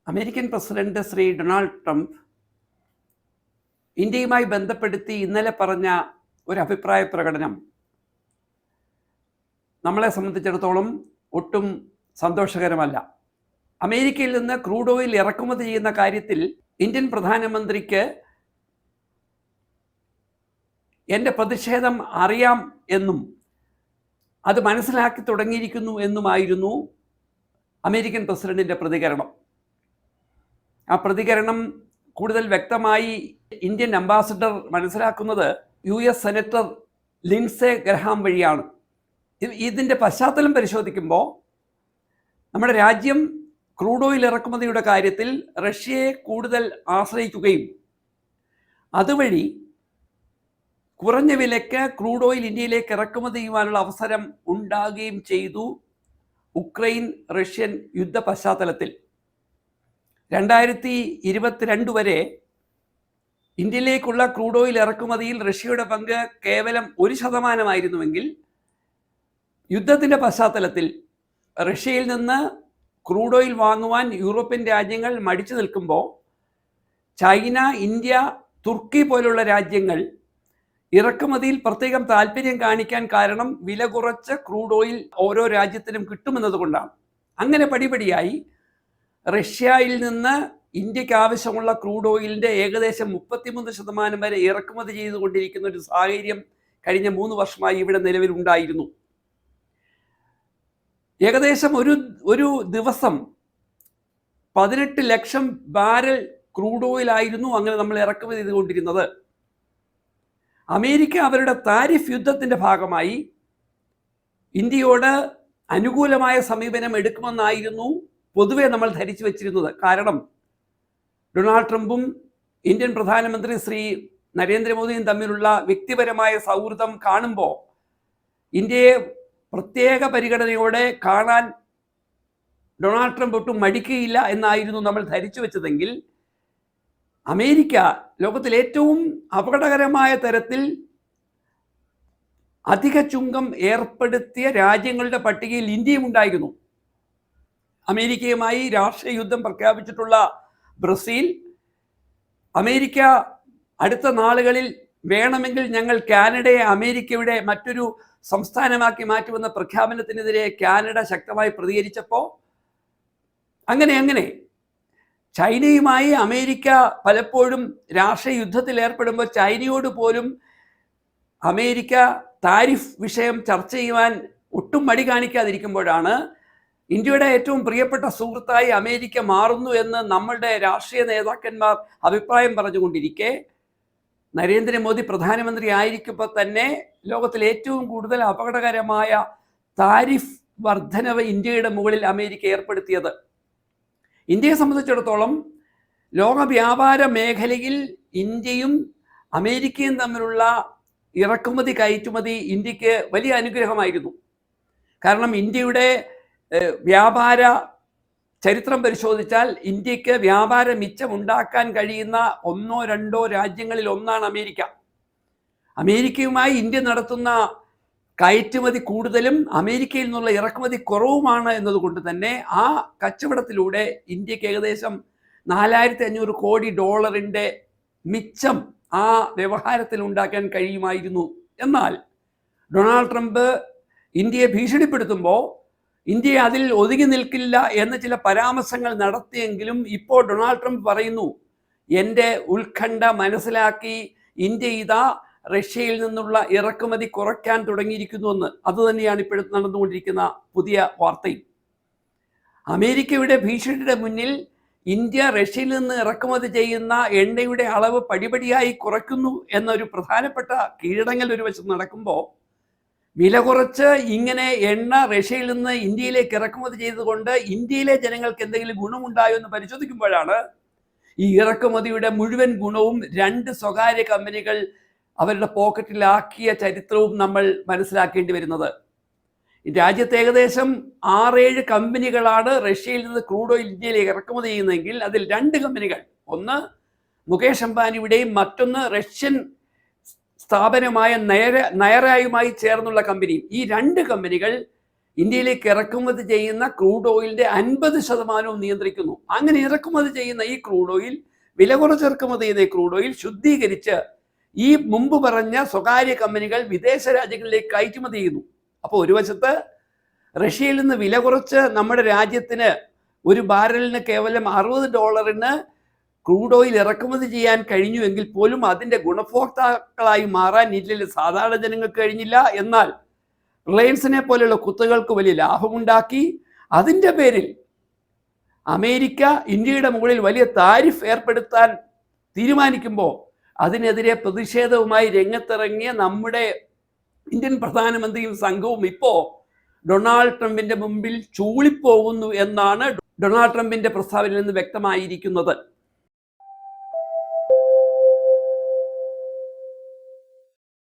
American president Shri Donald Trump ഇന്ത്യയുമായി ബന്ധപ്പെടുത്തി ഇന്നലെ പറഞ്ഞ ഒരു അഭിപ്രായ പ്രകടനം നമ്മളെ സംബന്ധിച്ചിടത്തോളം ഒട്ടും സന്തോഷകരമല്ല. അമേരിക്കയിൽ നിന്ന് ക്രൂഡ് ഓയിൽ ഇറക്കുമതി ചെയ്യുന്ന കാര്യത്തിൽ ഇന്ത്യൻ പ്രധാനമന്ത്രിക്ക് എൻ്റെ പ്രതിഷേധം അറിയാം എന്നും അത് മനസ്സിലാക്കി തുടങ്ങിയിരിക്കുന്നു എന്നുമായിരുന്നു അമേരിക്കൻ പ്രസിഡന്റിൻ്റെ പ്രതികരണം. ആ പ്രതികരണം കൂടുതൽ വ്യക്തമായി ഇന്ത്യൻ അംബാസഡർ മനസ്സിലാക്കുന്നത് US സെനറ്റർ ലിൻസെ ഗ്രഹാം വഴിയാണ്. ഇതിൻ്റെ പശ്ചാത്തലം പരിശോധിക്കുമ്പോൾ നമ്മുടെ രാജ്യം ക്രൂഡ് ഓയിൽ ഇറക്കുമതിയുടെ കാര്യത്തിൽ റഷ്യയെ കൂടുതൽ ആശ്രയിക്കുകയും അതുവഴി കുറഞ്ഞ വിലയ്ക്ക് ക്രൂഡ് ഓയിൽ ഇന്ത്യയിലേക്ക് ഇറക്കുമതി ചെയ്യുവാനുള്ള അവസരം ഉണ്ടാകുകയും ചെയ്തു. ഉക്രൈൻ റഷ്യൻ യുദ്ധ പശ്ചാത്തലത്തിൽ 2022 വരെ ഇന്ത്യയിലേക്കുള്ള ക്രൂഡ് ഓയിൽ ഇറക്കുമതിയിൽ റഷ്യയുടെ പങ്ക് കേവലം 1% യുദ്ധത്തിൻ്റെ പശ്ചാത്തലത്തിൽ റഷ്യയിൽ നിന്ന് ക്രൂഡ് ഓയിൽ വാങ്ങുവാൻ യൂറോപ്യൻ രാജ്യങ്ങൾ മടിച്ചു നിൽക്കുമ്പോൾ ചൈന, ഇന്ത്യ, തുർക്കി പോലുള്ള രാജ്യങ്ങൾ ഇറക്കുമതിയിൽ പ്രത്യേകം താല്പര്യം കാണിക്കാൻ കാരണം വില കുറച്ച ക്രൂഡ് ഓയിൽ ഓരോ രാജ്യത്തിനും കിട്ടുമെന്നതുകൊണ്ടാണ്. അങ്ങനെ പടിപടിയായി റഷ്യയിൽ നിന്ന് ഇന്ത്യക്ക് ആവശ്യമുള്ള ക്രൂഡ് ഓയിലിൻ്റെ ഏകദേശം 33% വരെ ഇറക്കുമതി ചെയ്തുകൊണ്ടിരിക്കുന്ന ഒരു സാഹചര്യം കഴിഞ്ഞ 3 വർഷമായി ഇവിടെ നിലവിലുണ്ടായിരുന്നു. ഏകദേശം ഒരു ദിവസം 18 ലക്ഷം ബാരൽ ക്രൂഡ് ഓയിലായിരുന്നു അങ്ങനെ നമ്മൾ ഇറക്കുമതി ചെയ്തുകൊണ്ടിരുന്നത്. അമേരിക്ക അവരുടെ താരിഫ് യുദ്ധത്തിൻ്റെ ഭാഗമായി ഇന്ത്യയോട് അനുകൂലമായ സമീപനം എടുക്കുമെന്നായിരുന്നു പൊതുവെ നമ്മൾ ധരിച്ചു വച്ചിരുന്നത്. കാരണം ഡൊണാൾഡ് ട്രംപും ഇന്ത്യൻ പ്രധാനമന്ത്രി ശ്രീ നരേന്ദ്രമോദിയും തമ്മിലുള്ള വ്യക്തിപരമായ സൗഹൃദം കാണുമ്പോൾ ഇന്ത്യയെ പ്രത്യേക പരിഗണനയോടെ കാണാൻ ഡൊണാൾഡ് ട്രംപ് ഒട്ടും മടിക്കുകയില്ല എന്നായിരുന്നു നമ്മൾ ധരിച്ചു വെച്ചതെങ്കിൽ അമേരിക്ക ലോകത്തിൽ ഏറ്റവും അപകടകരമായ തരത്തിൽ അധിക ചുങ്കം ഏർപ്പെടുത്തിയ രാജ്യങ്ങളുടെ പട്ടികയിൽ ഇന്ത്യയും ഉണ്ടായിരുന്നു. അമേരിക്കയുമായി രാഷ്ട്രീയ യുദ്ധം പ്രഖ്യാപിച്ചിട്ടുള്ള ബ്രസീൽ, അമേരിക്ക അടുത്ത നാളുകളിൽ വേണമെങ്കിൽ ഞങ്ങൾ കാനഡയെ അമേരിക്കയുടെ മറ്റൊരു സംസ്ഥാനമാക്കി മാറ്റുമെന്ന പ്രഖ്യാപനത്തിനെതിരെ കാനഡ ശക്തമായി പ്രതികരിച്ചപ്പോൾ അങ്ങനെ ചൈനയുമായി അമേരിക്ക പലപ്പോഴും രാഷ്ട്രീയ യുദ്ധത്തിൽ ഏർപ്പെടുമ്പോൾ ചൈനയോട് പോലും അമേരിക്ക താരിഫ് വിഷയം ചർച്ച ചെയ്യുവാൻ ഒട്ടും മടി കാണിക്കാതിരിക്കുമ്പോഴാണ് ഇന്ത്യയുടെ ഏറ്റവും പ്രിയപ്പെട്ട സുഹൃത്തായി അമേരിക്ക മാറുന്നു എന്ന് നമ്മളുടെ രാഷ്ട്രീയ നേതാക്കന്മാർ അഭിപ്രായം പറഞ്ഞുകൊണ്ടിരിക്കെ നരേന്ദ്രമോദി പ്രധാനമന്ത്രി ആയിരിക്കുമ്പോൾ തന്നെ ലോകത്തിൽ ഏറ്റവും കൂടുതൽ അപകടകരമായ താരിഫ് വർധനവ് ഇന്ത്യയുടെ മുകളിൽ അമേരിക്ക ഏർപ്പെടുത്തിയത്. ഇന്ത്യയെ സംബന്ധിച്ചിടത്തോളം ലോക വ്യാപാര മേഖലയിൽ ഇന്ത്യയും അമേരിക്കയും തമ്മിലുള്ള ഇറക്കുമതി കയറ്റുമതി ഇന്ത്യക്ക് വലിയ അനുഗ്രഹമായിരുന്നു. കാരണം ഇന്ത്യയുടെ വ്യാപാര ചരിത്രം പരിശോധിച്ചാൽ ഇന്ത്യക്ക് വ്യാപാര മിച്ചമുണ്ടാക്കാൻ കഴിയുന്ന 1-2 രാജ്യങ്ങളിൽ ഒന്നാണ് അമേരിക്ക. അമേരിക്കയുമായി ഇന്ത്യ നടത്തുന്ന കയറ്റുമതി കൂടുതലും അമേരിക്കയിൽ നിന്നുള്ള ഇറക്കുമതി കുറവുമാണ് എന്നതുകൊണ്ട് തന്നെ ആ കച്ചവടത്തിലൂടെ ഇന്ത്യക്ക് ഏകദേശം $4500 കോടി മിച്ചം ആ വ്യവഹാരത്തിൽ ഉണ്ടാക്കാൻ കഴിയുമായിരുന്നു. എന്നാൽ ഡൊണാൾഡ് ട്രംപ് ഇന്ത്യയെ ഭീഷണിപ്പെടുത്തുമ്പോൾ ഇന്ത്യയെ അതിൽ ഒതുങ്ങി നിൽക്കില്ല എന്ന ചില പരാമർശങ്ങൾ നടത്തിയെങ്കിലും ഇപ്പോൾ ഡൊണാൾഡ് ട്രംപ് പറയുന്നു, എൻ്റെ ഉത്കണ്ഠ മനസ്സിലാക്കി ഇന്ത്യ ഇതാ റഷ്യയിൽ നിന്നുള്ള ഇറക്കുമതി കുറയ്ക്കാൻ തുടങ്ങിയിരിക്കുന്നുവെന്ന്. അതുതന്നെയാണ് ഇപ്പോഴും നടന്നുകൊണ്ടിരിക്കുന്ന പുതിയ വാർത്തയും. അമേരിക്കയുടെ ഭീഷണിയുടെ മുന്നിൽ ഇന്ത്യ റഷ്യയിൽ നിന്ന് ഇറക്കുമതി ചെയ്യുന്ന എണ്ണയുടെ അളവ് പടിപടിയായി കുറയ്ക്കുന്നു എന്നൊരു പ്രധാനപ്പെട്ട കീഴടങ്ങൽ ഒരു വശം നടക്കുമ്പോൾ വില കുറച്ച് ഇങ്ങനെ എണ്ണ റഷ്യയിൽ നിന്ന് ഇന്ത്യയിലേക്ക് ഇറക്കുമതി ചെയ്തുകൊണ്ട് ഇന്ത്യയിലെ ജനങ്ങൾക്ക് എന്തെങ്കിലും ഗുണമുണ്ടായോ എന്ന് പരിശോധിക്കുമ്പോഴാണ് ഈ ഇറക്കുമതിയുടെ മുഴുവൻ ഗുണവും 2 സ്വകാര്യ കമ്പനികൾ അവരുടെ പോക്കറ്റിലാക്കിയ ചരിത്രവും നമ്മൾ മനസ്സിലാക്കേണ്ടി വരുന്നത്. രാജ്യത്ത് ഏകദേശം 6-7 കമ്പനികളാണ് റഷ്യയിൽ നിന്ന് ക്രൂഡ് ഓയിൽ ഇന്ത്യയിലേക്ക് ഇറക്കുമതി ചെയ്യുന്നതെങ്കിൽ അതിൽ 2 കമ്പനികൾ, ഒന്ന് മുകേഷ് അംബാനിയുടെയും മറ്റൊന്ന് റഷ്യൻ സ്ഥാപനമായ നയരയുമായി ചേർന്നുള്ള കമ്പനി. ഈ 2 കമ്പനികൾ ഇന്ത്യയിലേക്ക് ഇറക്കുമതി ചെയ്യുന്ന ക്രൂഡ് ഓയിലിന്റെ 50% നിയന്ത്രിക്കുന്നു. അങ്ങനെ ഇറക്കുമതി ചെയ്യുന്ന ഈ ക്രൂഡ് ഓയിൽ, വില കുറച്ച് ഇറക്കുമതി ചെയ്ത ഈ ക്രൂഡ് ഓയിൽ ശുദ്ധീകരിച്ച് ഈ മുമ്പ് പറഞ്ഞ സ്വകാര്യ കമ്പനികൾ വിദേശ രാജ്യങ്ങളിലേക്ക് കയറ്റുമതി ചെയ്യുന്നു. അപ്പോൾ ഒരു വശത്ത് റഷ്യയിൽ നിന്ന് വില കുറച്ച് നമ്മുടെ രാജ്യത്തിന് ഒരു ബാരലിന് കേവലം $60 ക്രൂഡ് ഓയിൽ ഇറക്കുമതി ചെയ്യാൻ കഴിഞ്ഞുവെങ്കിൽ പോലും അതിൻ്റെ ഗുണഭോക്താക്കളായി മാറാൻ ഇന്ത്യയിലെ സാധാരണ ജനങ്ങൾക്ക് കഴിഞ്ഞില്ല. എന്നാൽ റിലയൻസിനെ പോലെയുള്ള കുത്തകൾക്ക് വലിയ ലാഭമുണ്ടാക്കി. അതിൻ്റെ പേരിൽ അമേരിക്ക ഇന്ത്യയുടെ മുകളിൽ വലിയ താരിഫ് ഏർപ്പെടുത്താൻ തീരുമാനിക്കുമ്പോൾ അതിനെതിരെ പ്രതിഷേധവുമായി രംഗത്തിറങ്ങിയ നമ്മുടെ ഇന്ത്യൻ പ്രധാനമന്ത്രിയും സംഘവും ഇപ്പോൾ ഡൊണാൾഡ് ട്രംപിന്റെ മുമ്പിൽ ചൂളിപ്പോകുന്നു എന്നാണ് ഡൊണാൾഡ് ട്രംപിന്റെ പ്രസ്താവനയിൽ നിന്ന് വ്യക്തമായിരിക്കുന്നത്.